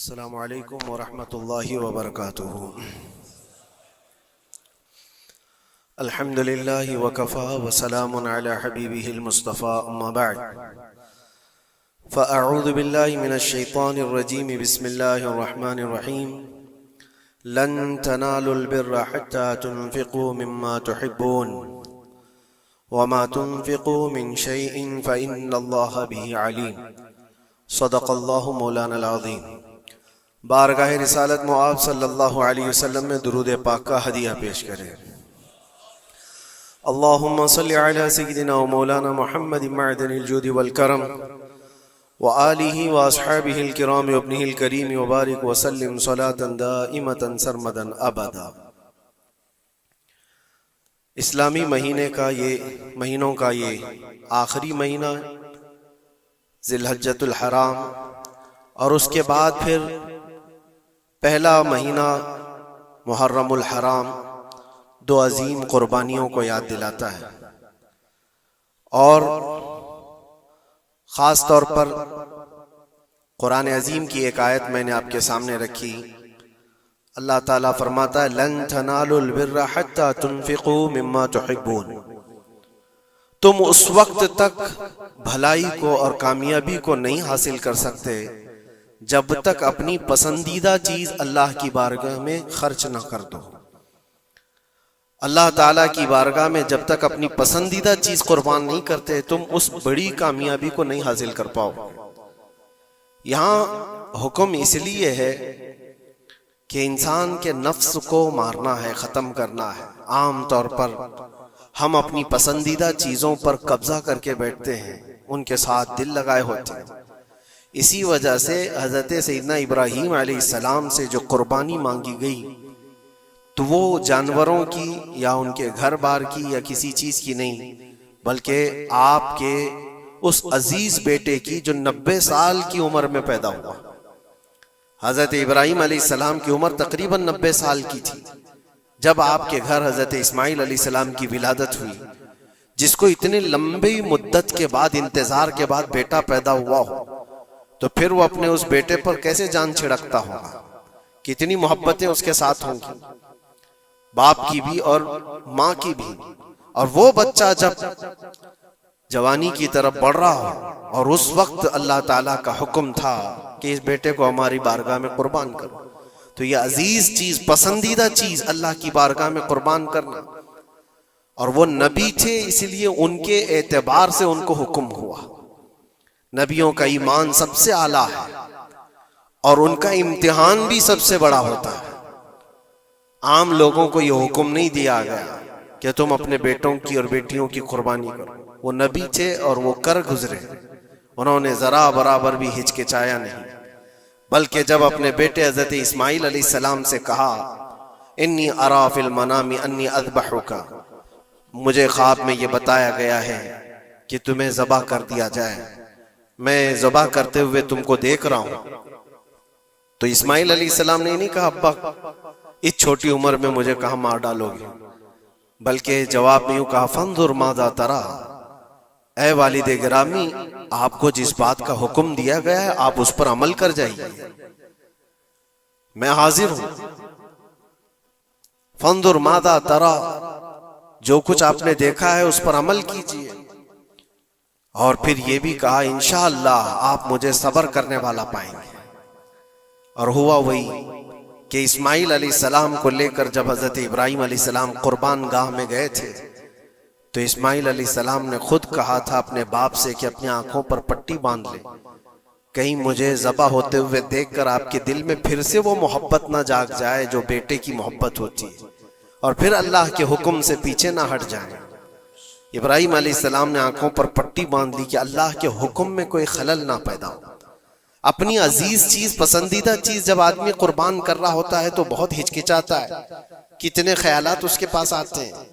السلام علیکم ورحمۃ اللہ وبرکاتہ۔ الحمد للہ وکفا وسلام علی حبیبہ المصطفى اما بعد فاعوذ باللہ من الشیطان الرجیم بسم اللہ الرحمن الرحیم لن تنالوا البر حتى تنفقوا مما تحبون وما تنفقوا من شيء فإن الله به علیم۔ صدق اللہ مولانا العظیم۔ بارگاہ رسالت معاب صلی اللہ علیہ وسلم میں درود پاک کا ہدیہ پیش کریں۔ اللہم صلی علی سیدنا و مولانا محمد معدن الجود والکرم وآلہ واصحابہ الکرام وابنہ الکریم وبارک وسلم صلاة دائمة سرمدا ابدا۔ اسلامی مہینوں کا یہ آخری مہینہ ذی الحجۃ الحرام، اور اس کے بعد پھر پہلا مہینہ محرم الحرام دو عظیم قربانیوں کو یاد دلاتا ہے، اور خاص طور پر قرآن عظیم کی ایک آیت میں نے آپ کے سامنے رکھی۔ اللہ تعالیٰ فرماتا ہے لن تنالوا البر حتى تنفقوا مما تحبون، تم اس وقت تک بھلائی کو اور کامیابی کو نہیں حاصل کر سکتے جب تک اپنی پسندیدہ چیز اللہ کی بارگاہ میں خرچ نہ کر دو۔ اللہ تعالیٰ کی بارگاہ میں جب تک اپنی پسندیدہ چیز قربان نہیں کرتے تم اس بڑی کامیابی کو نہیں حاصل کر پاؤ۔ یہاں حکم اس لیے ہے کہ انسان کے نفس کو مارنا ہے، ختم کرنا ہے۔ عام طور پر ہم اپنی پسندیدہ چیزوں پر قبضہ کر کے بیٹھتے ہیں، ان کے ساتھ دل لگائے ہوتے ہیں۔ اسی وجہ سے حضرت سیدنا ابراہیم علیہ السلام سے جو قربانی مانگی گئی تو وہ جانوروں کی یا ان کے گھر بار کی یا کسی چیز کی نہیں، بلکہ آپ کے اس عزیز بیٹے کی جو 90 سال کی عمر میں پیدا ہوا۔ حضرت ابراہیم علیہ السلام کی عمر تقریباً 90 سال کی تھی جب آپ کے گھر حضرت اسماعیل علیہ السلام کی ولادت ہوئی، جس کو اتنے لمبی مدت کے بعد، انتظار کے بعد بیٹا پیدا ہوا ہو تو پھر وہ اپنے اس بیٹے پر کیسے جان چھڑکتا ہوگا، کتنی محبتیں اس کے ساتھ ہوں گی، باپ کی بھی اور ماں کی بھی۔ اور وہ بچہ جب جوانی کی طرف بڑھ رہا ہو اور اس وقت اللہ تعالیٰ کا حکم تھا کہ اس بیٹے کو ہماری بارگاہ میں قربان کرو، تو یہ عزیز چیز، پسندیدہ چیز اللہ کی بارگاہ میں قربان کرنا، اور وہ نبی تھے اس لیے ان کے اعتبار سے ان کو حکم ہوا۔ نبیوں کا ایمان سب سے اعلیٰ ہے اور ان کا امتحان بھی سب سے بڑا ہوتا ہے۔ عام لوگوں کو یہ حکم نہیں دیا گیا کہ تم اپنے بیٹوں کی اور بیٹیوں کی قربانی کرو۔ وہ نبی تھے اور وہ کر گزرے، انہوں نے ذرا برابر بھی ہچکچایا نہیں، بلکہ جب اپنے بیٹے حضرت اسماعیل علیہ السلام سے کہا انی ارا فی المنام انی اذبحک، مجھے خواب میں یہ بتایا گیا ہے کہ تمہیں ذبح کر دیا جائے، میں ذبح کرتے ہوئے تم کو دیکھ رہا ہوں، تو اسماعیل علیہ السلام نے نہیں کہا ابا اس چھوٹی عمر میں مجھے کہاں مار ڈالو گے، بلکہ جواب میں یوں کہا فانظر ماذا ترى، اے والد گرامی آپ کو جس بات کا حکم دیا گیا ہے آپ اس پر عمل کر جائیے، میں حاضر ہوں۔ فانظر ماذا ترى، جو کچھ آپ نے دیکھا ہے اس پر عمل کیجیے، اور پھر یہ بھی کہا انشاءاللہ آپ مجھے صبر کرنے والا پائیں گے۔ اور ہوا وہی کہ اسماعیل علیہ السلام کو لے کر جب حضرت ابراہیم علیہ السلام قربان گاہ میں گئے تھے تو اسماعیل علیہ السلام نے خود کہا تھا اپنے باپ سے کہ اپنی آنکھوں پر پٹی باندھ لے، کہیں مجھے ذبح ہوتے ہوئے دیکھ کر آپ کے دل میں پھر سے وہ محبت نہ جاگ جائے جو بیٹے کی محبت ہوتی ہے، اور پھر اللہ کے حکم سے پیچھے نہ ہٹ جائیں۔ ابراہیم علیہ السلام نے آنکھوں پر پٹی باندھ لی کہ اللہ کے حکم میں کوئی خلل نہ پیدا ہو۔ اپنی عزیز چیز، پسندیدہ چیز جب آدمی قربان کر رہا ہوتا ہے تو بہت ہچکچاتا ہے، کتنے خیالات اس کے پاس آتے ہیں۔